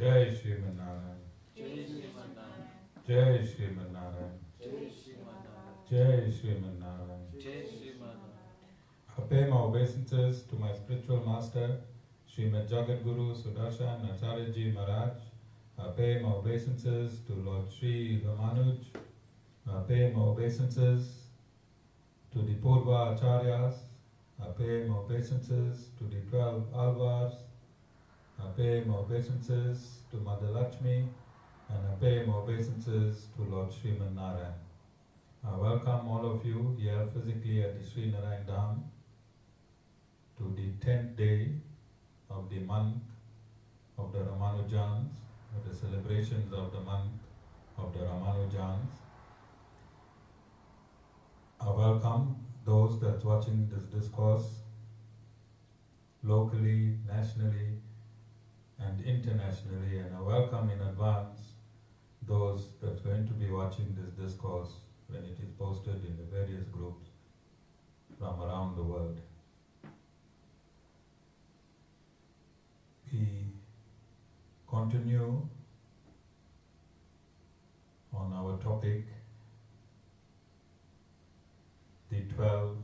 Jai Sriman Narayan. Jai Sriman Narayan. Jai Sriman Narayan. I pay my obeisances to my spiritual master, Srimad Jagat Guru Sudarshan Acharya Ji Maharaj. I pay my obeisances to Lord Sri Ramanuj. I pay my obeisances to the Purva Acharyas. I pay my obeisances to the 12 Alvars. I pay my obeisances to Mother Lakshmi, and I pay my obeisances to Lord Sriman Narayan. I welcome all of you here physically at the Sri Narayan Dham to the 10th day of the month of the Ramanujans, of the celebrations of the month of the Ramanujans. I welcome those that's watching this discourse locally, nationally, and internationally, and I welcome in advance those that's going to be watching this discourse when it is posted in the various groups from around the world. We continue on our topic, the 12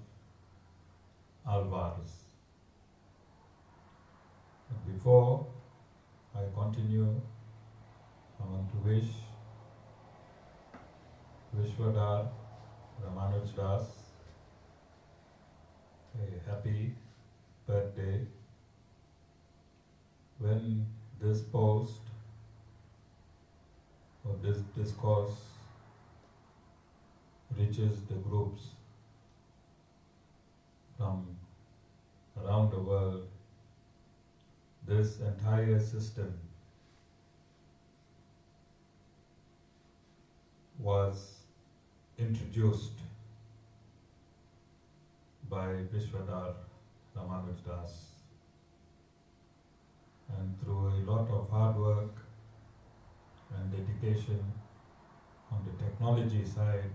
Alvars. But before I continue, I want to wish Vishvadhar Ramanuj a happy birthday. When this post or this discourse reaches the groups from around the world, this entire system was introduced by Vishvadhar Ramanuj Das, and through a lot of hard work and dedication on the technology side,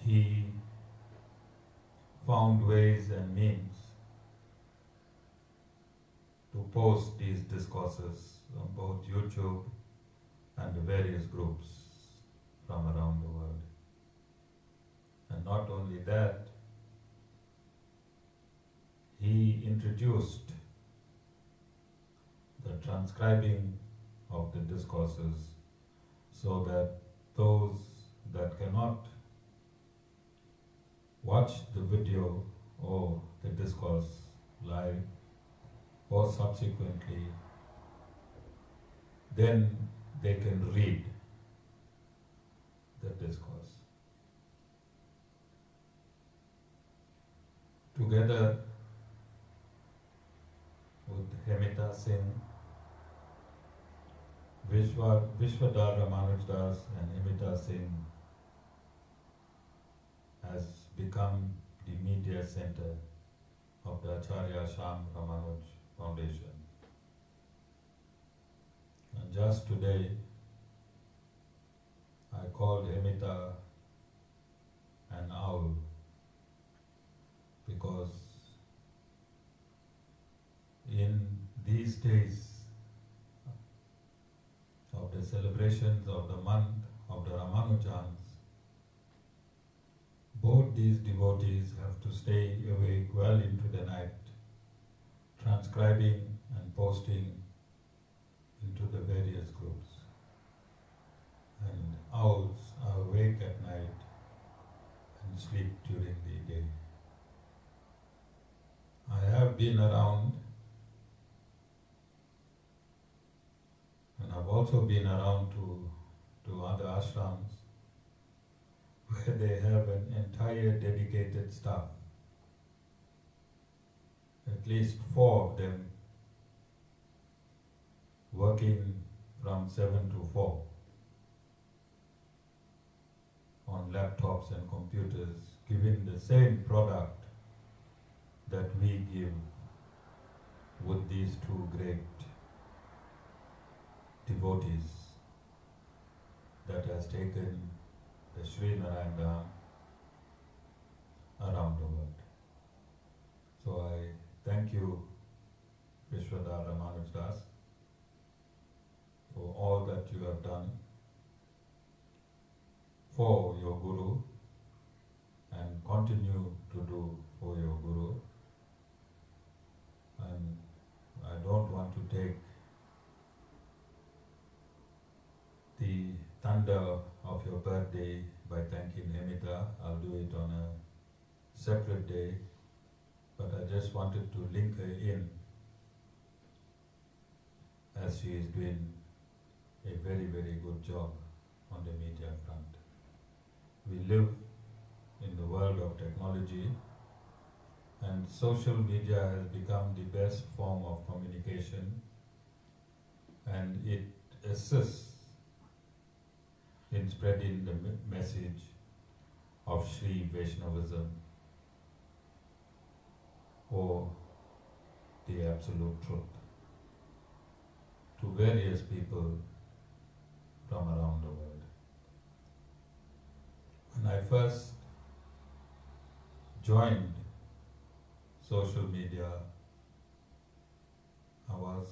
he found ways and means to post these discourses on both YouTube and the various groups from around the world. And not only that, he introduced the transcribing of the discourses so that those that cannot watch the video or the discourse live or subsequently, then they can read the discourse. Together with Hemiata Singh, Vishvadhar Ramanuj Das and Hemiata Singh has become the media center of the Acharya Shyam Ramanuj Foundation. And just today, I called Hemiata an owl because in these days of the celebrations of the month of the Ramanujans, both these devotees have to stay awake well into the night, transcribing and posting into the various groups. And owls are awake at night and sleep during the day. I have been around, and I've also been around to other ashrams where they have an entire dedicated staff, at least 4 of them working from 7 to 4 on laptops and computers, giving the same product that we give with these 2 great devotees that has taken the Sri Narayan Dham around the world. So I thank you Vishvadhar Ramanuj for all that you have done for your Guru and continue to do for your Guru. And I don't want to take the thunder of your birthday by thanking Hemiata. I'll do it on a separate day, but I just wanted to link her in as she is doing a very, very good job on the media front. We live in the world of technology, and social media has become the best form of communication, and it assists in spreading the message of Sri Vaishnavism or the absolute truth to various people from around the world. When I first joined social media, I was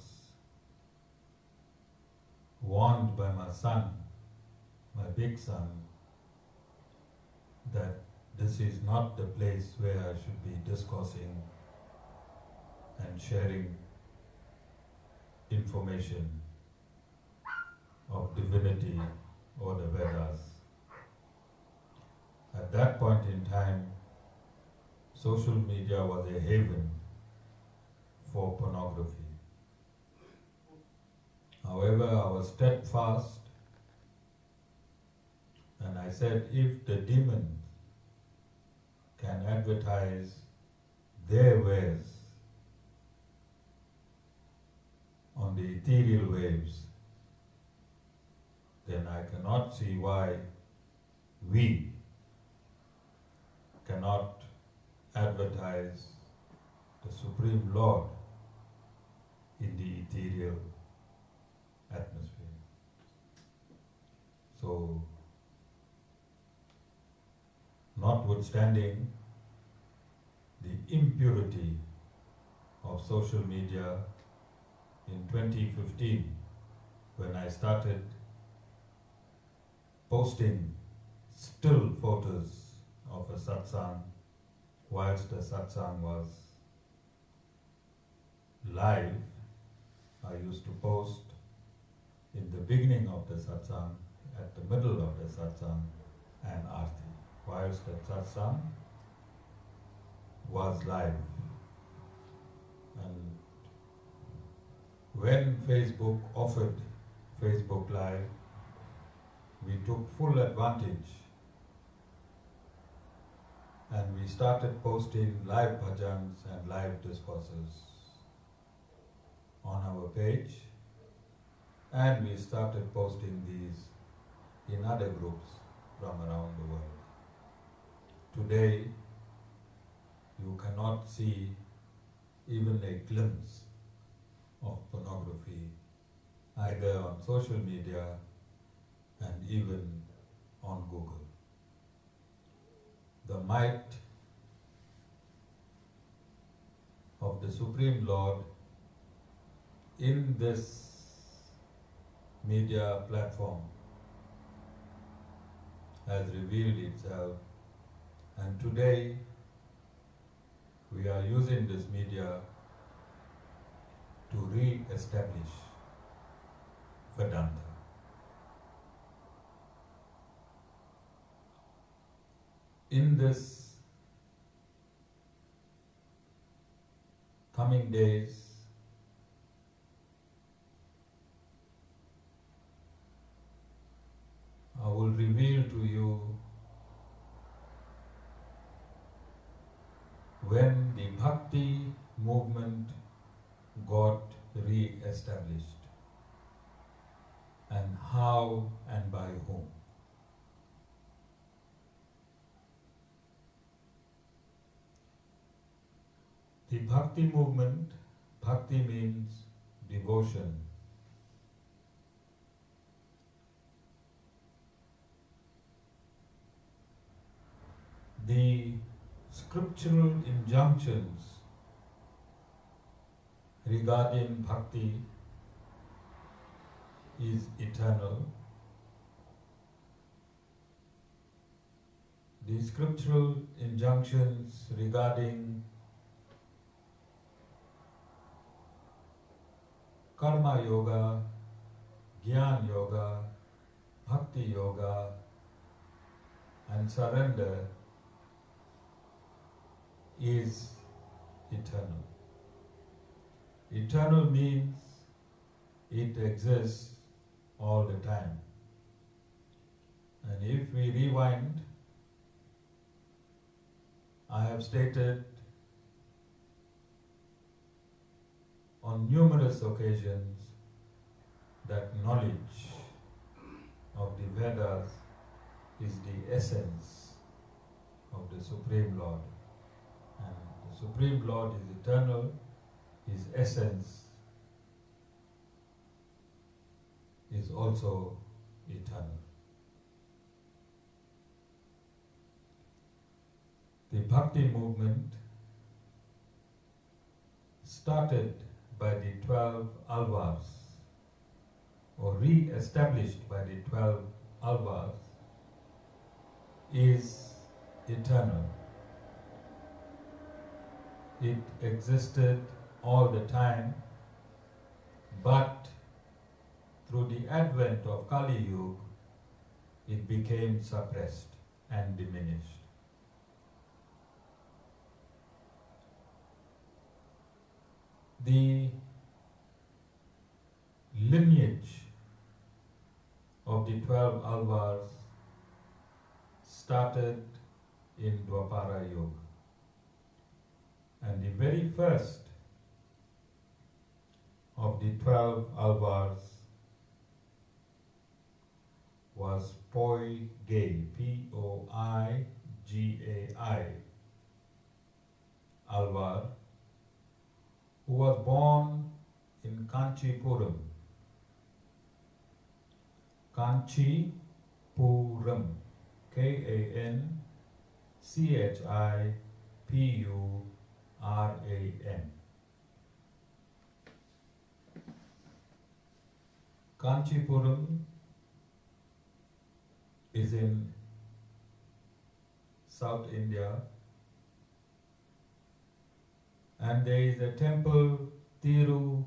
warned by my son, my big son, that this is not the place where I should be discoursing and sharing information of divinity or the Vedas. At that point in time, social media was a haven for pornography. However, I was steadfast, and I said, if the demons can advertise their wares on the ethereal waves, then I cannot see why we cannot advertise the Supreme Lord in the ethereal atmosphere. So, notwithstanding the impurity of social media, in 2015, when I started posting still photos of a satsang, whilst the satsang was live, I used to post in the beginning of the satsang, at the middle of the satsang, and arti, whilst the satsang was live. And when Facebook offered Facebook Live, we took full advantage and we started posting live bhajans and live discourses on our page, and we started posting these in other groups from around the world. Today, you cannot see even a glimpse of pornography either on social media and even on Google. The might of the Supreme Lord in this media platform has revealed itself, and today we are using this media to re-establish Vedanta. In this coming days, I will reveal to you when the Bhakti movement got re-established and how and by whom. The Bhakti movement, Bhakti means devotion. The scriptural injunctions regarding bhakti is eternal. The scriptural injunctions regarding karma yoga, jnana yoga, bhakti yoga, and surrender is eternal. Eternal means it exists all the time. And if we rewind, I have stated on numerous occasions that knowledge of the Vedas is the essence of the Supreme Lord. And the Supreme Lord is eternal, His essence is also eternal. The Bhakti movement started by the 12 Alvars, or re-established by the 12 Alvars, is eternal. It existed all the time, but through the advent of Kali Yuga, it became suppressed and diminished. The lineage of the 12 Alvars started in Dwapara Yuga. And the very first of the 12 Alvars was Poigai, P-O-I-G-A-I, Alvar, who was born in Kanchipuram. Kanchipuram, K-A-N-C-H-I-P-U-R-A-M. Kanchipuram is in South India, and there is a temple, Thiruveha,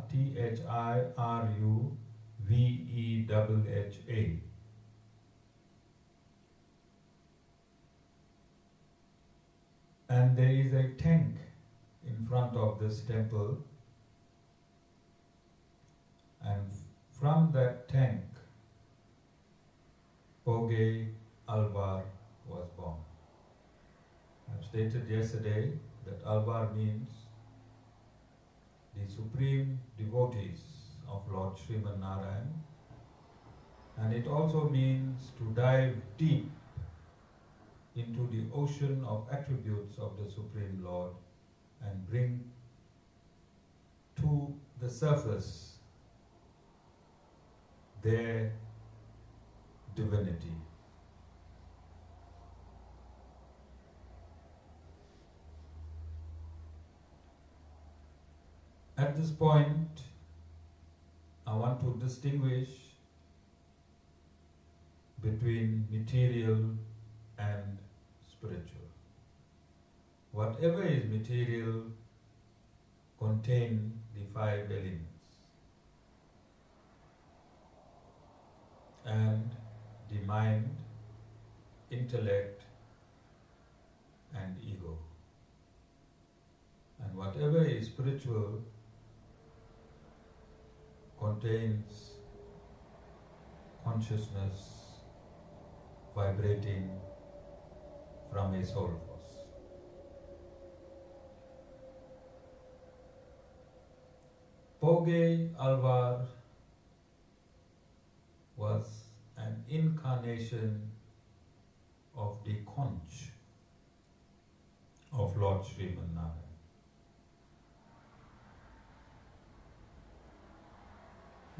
T-H-I-R-U-V-E-H-H-A. And there is a tank in front of this temple, and from that tank, Poigai Alvar was born. I stated yesterday that Alvar means the supreme devotees of Lord Sriman Narayan, and it also means to dive deep into the ocean of attributes of the Supreme Lord and bring to the surface their divinity. At this point, I want to distinguish between material and spiritual. Whatever is material contains the 5 elements. And the mind, intellect, and ego. And whatever is spiritual contains consciousness vibrating from a soul force. Poigai Alvar was an incarnation of the conch of Lord Sriman Narayan.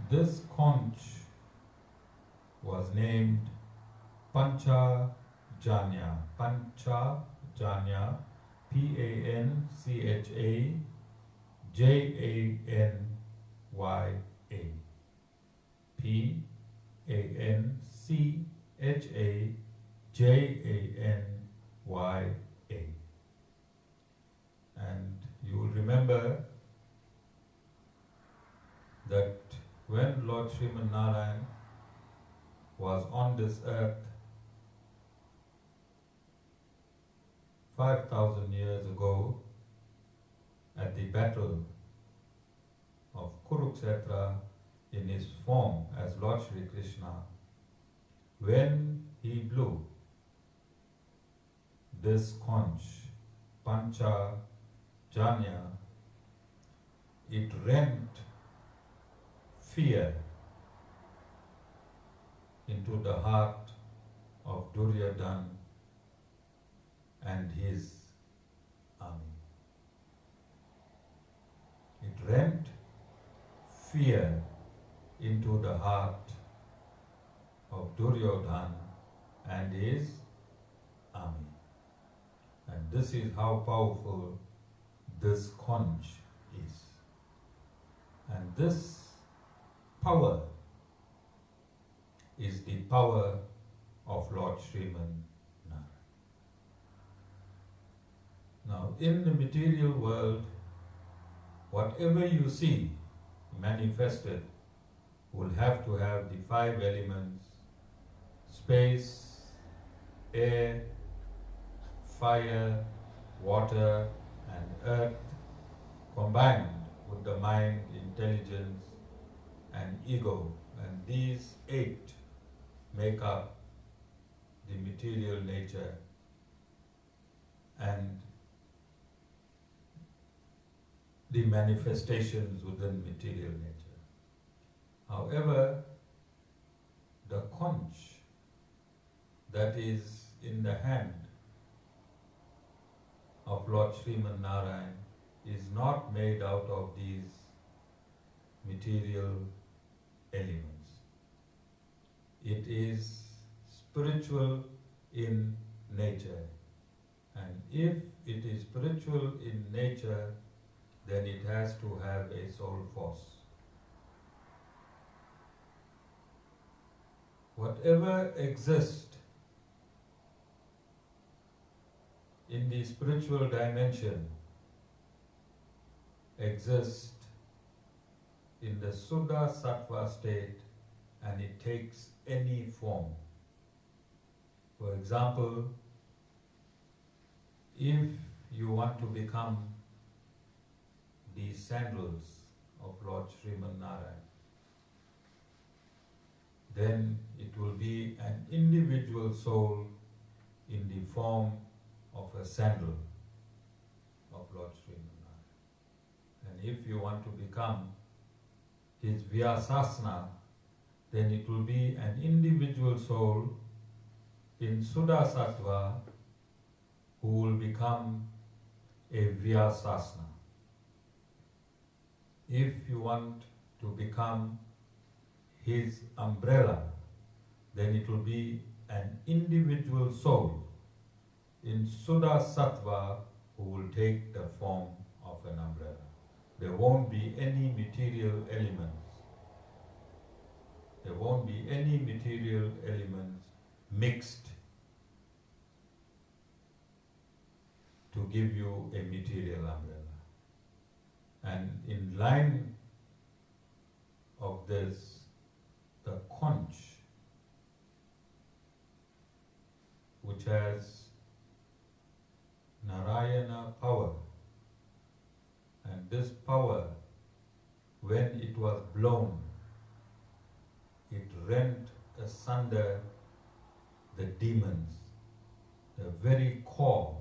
This conch was named Panchajanya P-A-N-C-H-A-J-A-N-Y-A. P-A-N-C-H-A-J-A-N-Y-A. And you will remember that when Lord Sriman Narayan was on this earth 5,000 years ago at the battle of Kurukshetra in his form as Lord Shri Krishna, when he blew this conch, Pancha Janya, it rent fear into the heart of Duryodhana and his army. It rent fear into the heart of Duryodhana and his army. And this is how powerful this conch is. And this power is the power of Lord Sriman Narayan. Now, in the material world, whatever you see manifested will have to have the 5 elements: space, air, fire, water, and earth, combined with the mind, intelligence, and ego. And these 8 make up the material nature and the manifestations within material nature. However, the conch that is in the hand of Lord Sriman Narayan is not made out of these material elements. It is spiritual in nature. And if it is spiritual in nature, then it has to have a soul force. Whatever exists in the spiritual dimension exists in the Suddha Sattva state, and it takes any form. For example, if you want to become the sandals of Lord Sriman Narayan, then it will be an individual soul in the form of a sandal of Lord Sriman Narayan. And if you want to become his Vyasasana, then it will be an individual soul in Suddha Sattva who will become a Vyasasana. If you want to become his umbrella, then it will be an individual soul in Suddha Sattva who will take the form of an umbrella. There won't be any material elements. There won't be any material elements mixed to give you a material umbrella. And in line of this, the conch, which has Narayana power, and this power, when it was blown, it rent asunder the demons, the very core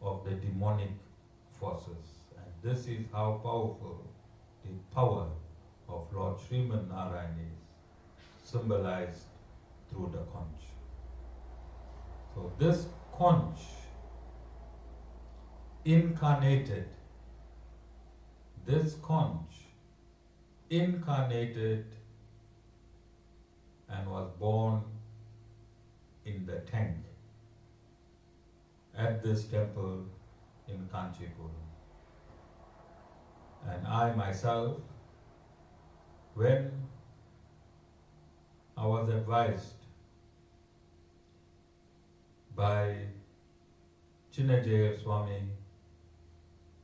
of the demonic forces. And this is how powerful the power of Lord Sriman Narayan is, symbolized through the conch. So this conch incarnated and was born in the tank at this temple in Kanchipuram. And I myself, when I was advised by Chinnajaya Swami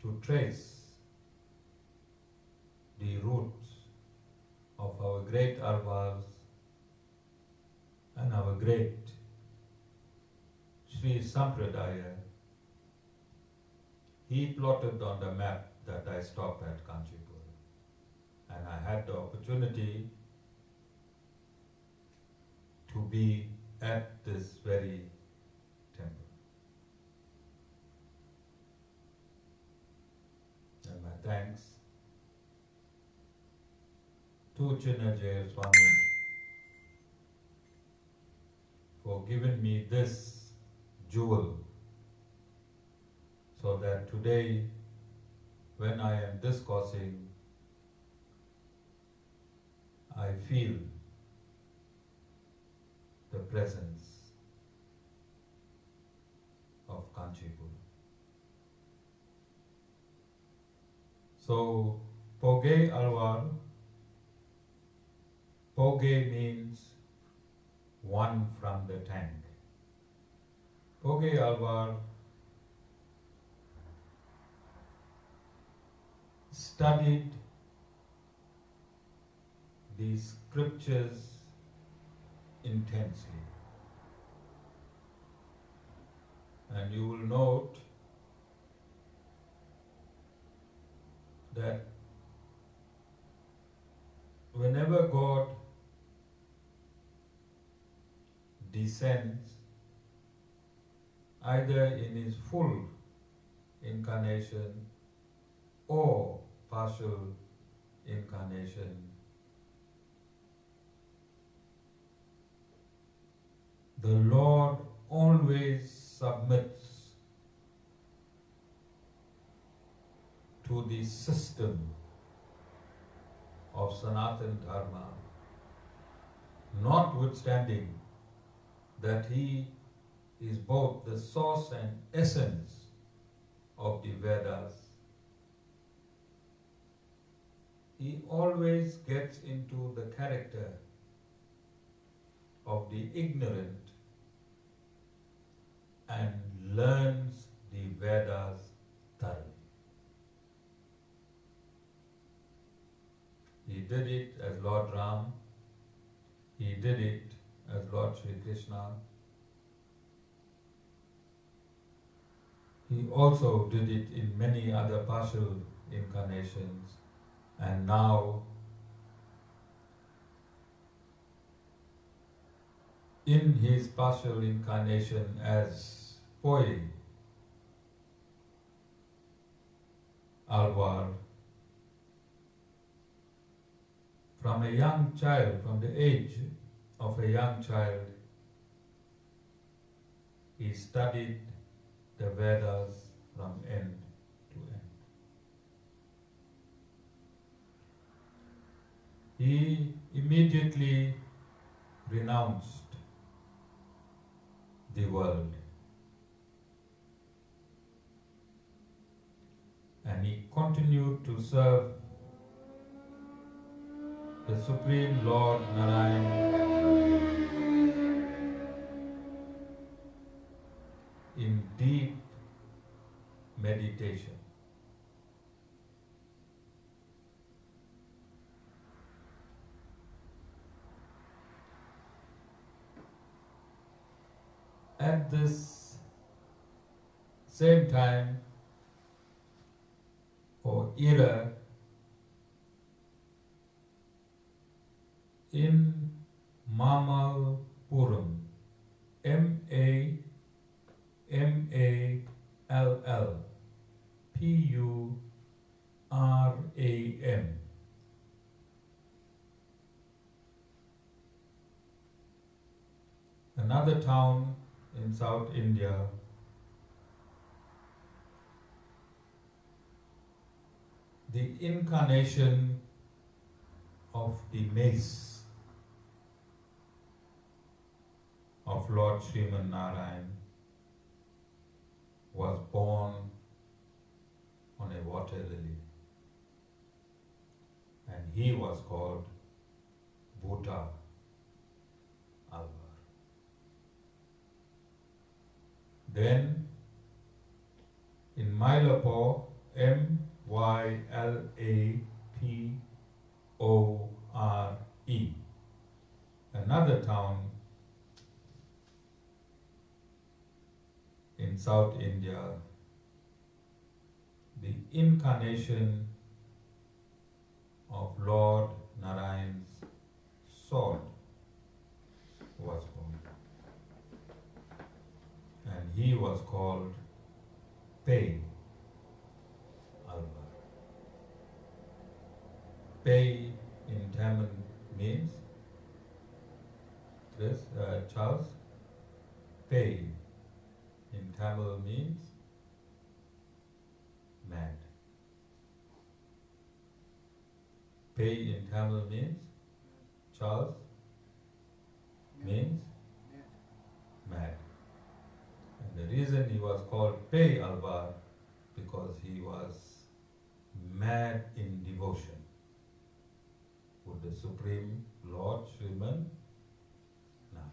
to trace the roots of our great Alvars and our great Sri Sampradaya, he plotted on the map that I stop at Kanchipuram. And I had the opportunity to be at this very temple. And my thanks to Chinnajaya Swami for giving me this jewel, so that today, when I am discoursing, I feel the presence of Kanchipuram. So, Poge Alvar, Poge means one from the tank. Poge Alvar studied the scriptures intensely. And you will note that whenever God descends, either in his full incarnation or partial incarnation, the Lord always submits to the system of Sanatana Dharma, notwithstanding that he is both the source and essence of the Vedas. He always gets into the character of the ignorant and learns the Vedas thoroughly. He did it as Lord Ram, he did it as Lord Sri Krishna. He also did it in many other partial incarnations, and now in his partial incarnation as Poi Alvar, from a young child, from the age of a young child, he studied the Vedas from end to end. He immediately renounced the world, and he continued to serve the Supreme Lord Narayan in deep meditation. At this same time or era, in Mamalpuram, Mamalpuram, another town in South India, the incarnation of the mace of Lord Sriman Narayan was born water lily. And he was called Bhuta Alvar. Then in Mylapore, Mylatore, another town in South India, the incarnation of Lord Narayan's sword was born. And he was called Pei Alvar. Pei in Tamil means, Charles, Pei in Tamil means mad. Pei in Tamil means, Charles, means mad. And the reason he was called Pei Alvar, because he was mad in devotion with the Supreme Lord Sriman Narayan.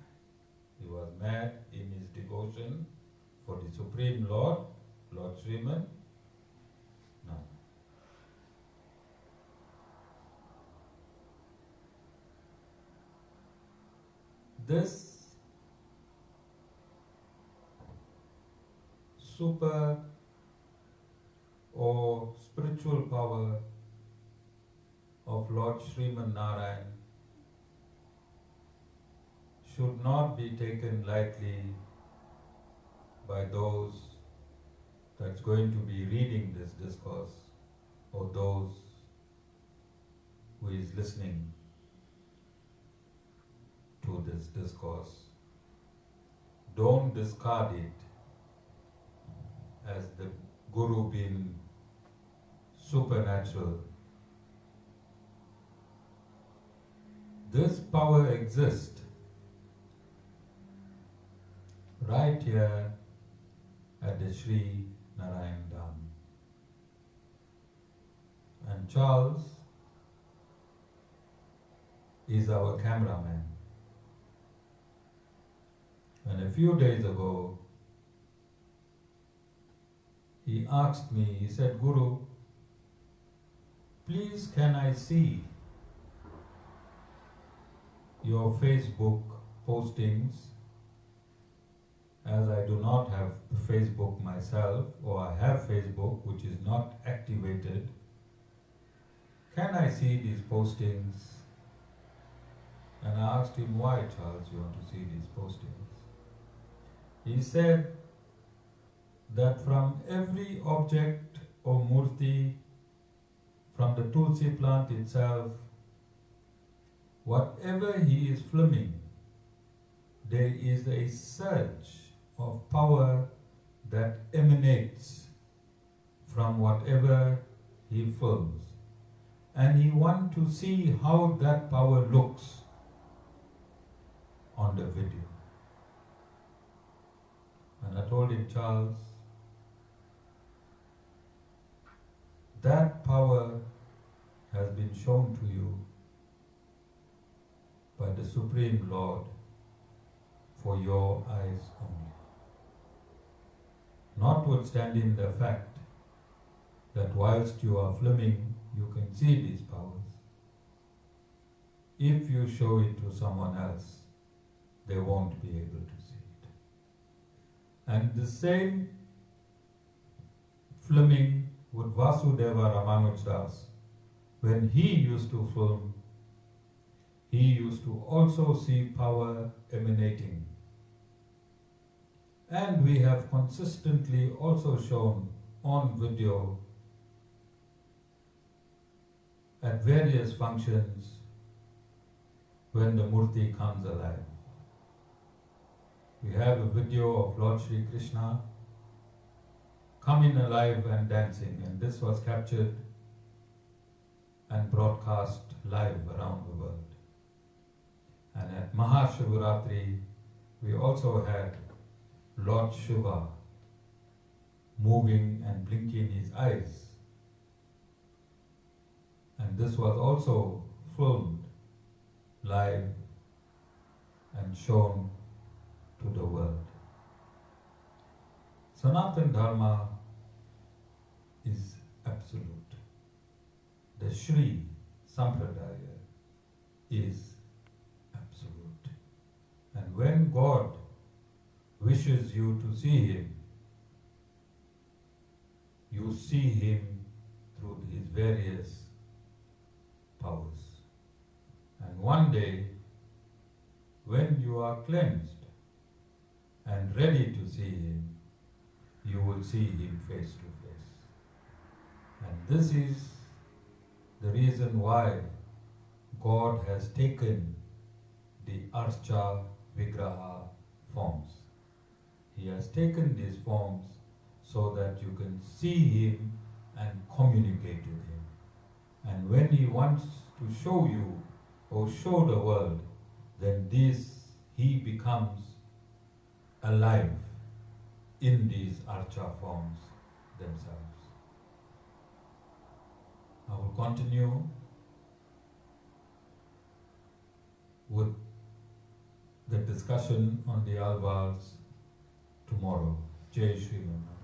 He was mad in his devotion for the Supreme Lord, Lord Sriman Narayan. This super or spiritual power of Lord Sriman Narayan should not be taken lightly by those that's going to be reading this discourse or those who is listening to this discourse. Don't discard it as the Guru being supernatural. This power exists right here at the Sri Narayan Dham. And Charles is our cameraman. And a few days ago, he asked me, he said, Guru, please can I see your Facebook postings, as I do not have Facebook myself, or I have Facebook which is not activated. Can I see these postings? And I asked him, why, Charles, you want to see these postings? He said that from every object or murti, from the tulsi plant itself, whatever he is filming, there is a surge of power that emanates from whatever he films. And he wants to see how that power looks on the video. And I told him, Charles, that power has been shown to you by the Supreme Lord for your eyes only. Notwithstanding the fact that whilst you are filming, you can see these powers. If you show it to someone else, they won't be able to see it. And the same filming with Vasudeva Ramanuj, when he used to film, he used to also see power emanating. And we have consistently also shown on video at various functions when the Murti comes alive. We have a video of Lord Sri Krishna coming alive and dancing, and this was captured and broadcast live around the world. And at Mahashivratri, we also had Lord Shiva moving and blinking his eyes And this was also filmed live and shown to the world. Sanatana Dharma is absolute. The Sri Sampradaya is absolute. And when God wishes you to see Him, you see Him through His various powers. And one day, when you are cleansed and ready to see Him, you will see Him face to face. And this is the reason why God has taken the Archa Vigraha forms. He has taken these forms so that you can see Him and communicate with Him. And when He wants to show you or show the world, then He becomes alive in these Archa forms themselves. I will continue with the discussion on the Alvars tomorrow. Jai Shri Ramanuj.